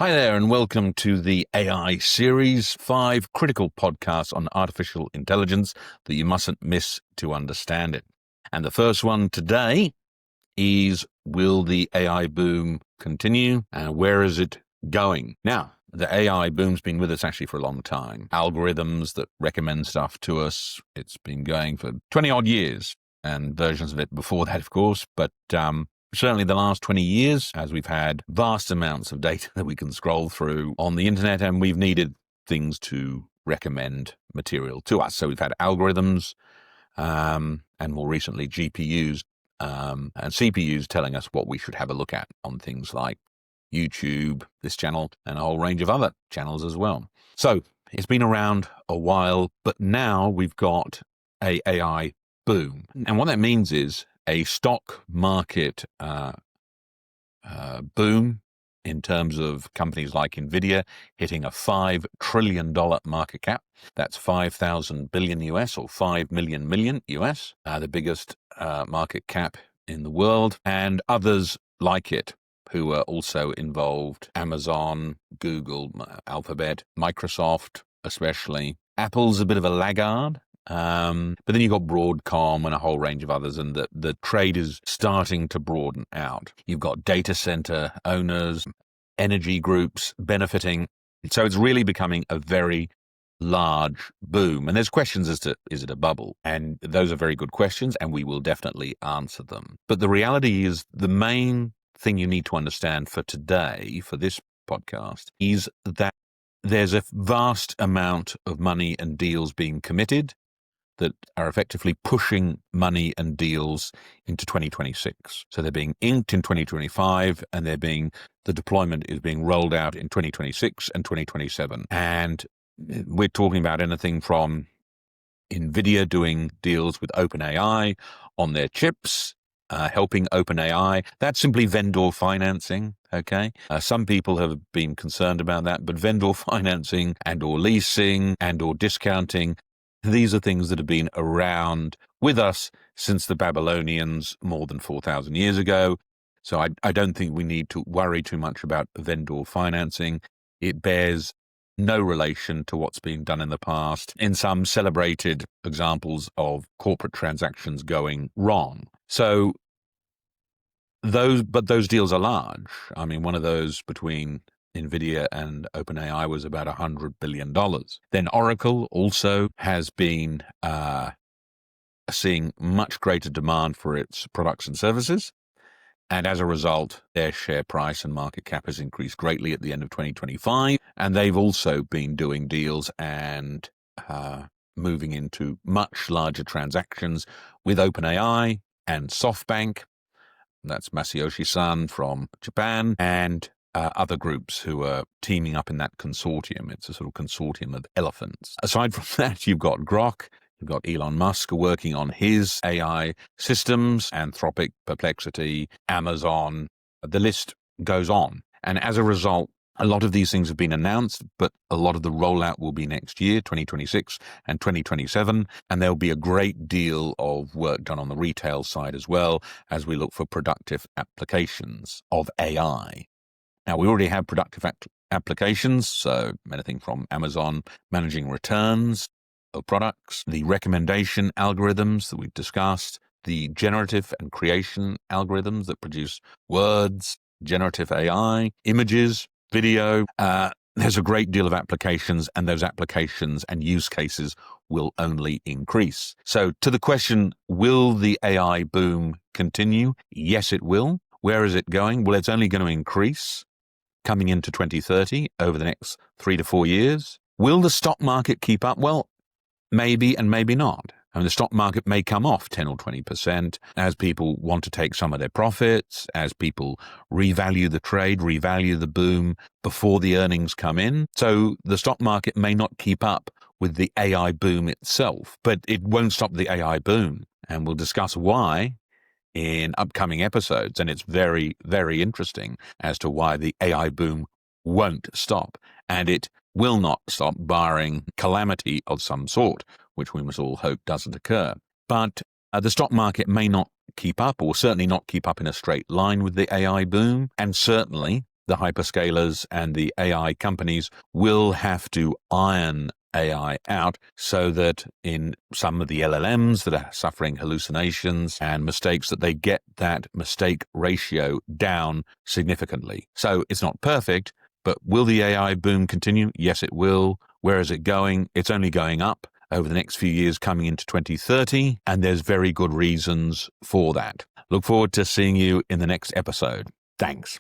Hi there, and welcome to the AI series, 5 critical podcasts on artificial intelligence that you mustn't miss to understand it. And the first one today is, will the AI boom continue? And where is it going? Now, the AI boom's been with us actually for a long time. Algorithms that recommend stuff to us, it's been going for 20 odd years, and versions of it before that, of course, but certainly the last 20 years, as we've had vast amounts of data that we can scroll through on the internet, and we've needed things to recommend material to us. So we've had algorithms and more recently GPUs and CPUs telling us what we should have a look at on things like YouTube, this channel, and a whole range of other channels as well. So it's been around a while, but now we've got a AI boom. And what that means is a stock market boom in terms of companies like Nvidia hitting a $5 trillion market cap. That's 5,000 billion US or 5 million US, the biggest market cap in the world, and others like it who are also involved. Amazon, Google, Alphabet, Microsoft especially. Apple's a bit of a laggard. But then you've got Broadcom and a whole range of others, and the trade is starting to broaden out. You've got data center owners, energy groups benefiting. So it's really becoming a very large boom. And there's questions as to, is it a bubble? And those are very good questions, and we will definitely answer them. But the reality is, the main thing you need to understand for today, for this podcast, is that there's a vast amount of money and deals being committed that are effectively pushing money and deals into 2026. So they're being inked in 2025, and the deployment is being rolled out in 2026 and 2027. And we're talking about anything from Nvidia doing deals with OpenAI on their chips, helping OpenAI. That's simply vendor financing. Okay. Some people have been concerned about that, but vendor financing and or leasing and or discounting, these are things that have been around with us since the Babylonians more than 4,000 years ago. So I don't think we need to worry too much about vendor financing. It bears no relation to what's been done in the past in some celebrated examples of corporate transactions going wrong. So those deals are large. I mean, one of those between Nvidia and OpenAI was about $100 billion. Then Oracle also has been seeing much greater demand for its products and services. And as a result, their share price and market cap has increased greatly at the end of 2025. And they've also been doing deals and moving into much larger transactions with OpenAI and SoftBank. That's Masayoshi-san from Japan, and other groups who are teaming up in that consortium. It's a sort of consortium of elephants. Aside from that, you've got Grok, you've got Elon Musk working on his AI systems, Anthropic, Perplexity, Amazon, the list goes on. And as a result, a lot of these things have been announced, but a lot of the rollout will be next year, 2026 and 2027. And there'll be a great deal of work done on the retail side as well, as we look for productive applications of AI. Now, we already have productive applications, so anything from Amazon managing returns of products, the recommendation algorithms that we've discussed, the generative and creation algorithms that produce words, generative AI, images, video. There's a great deal of applications, and those applications and use cases will only increase. So to the question, will the AI boom continue? Yes, it will. Where is it going? Well, it's only going to increase coming into 2030 over the next 3 to 4 years. Will the stock market keep up? Well, maybe and maybe not. I mean, the stock market may come off 10 or 20% as people want to take some of their profits, as people revalue the trade, revalue the boom before the earnings come in. So the stock market may not keep up with the AI boom itself, but it won't stop the AI boom. And we'll discuss why in upcoming episodes. And it's very, very interesting as to why the AI boom won't stop. And it will not stop, barring calamity of some sort, which we must all hope doesn't occur. But the stock market may not keep up, or certainly not keep up in a straight line with the AI boom. And certainly the hyperscalers and the AI companies will have to iron AI out so that in some of the LLMs that are suffering hallucinations and mistakes, that they get that mistake ratio down significantly. So it's not perfect, but will the AI boom continue? Yes, it will. Where is it going? It's only going up over the next few years coming into 2030, and there's very good reasons for that. Look forward to seeing you in the next episode. Thanks.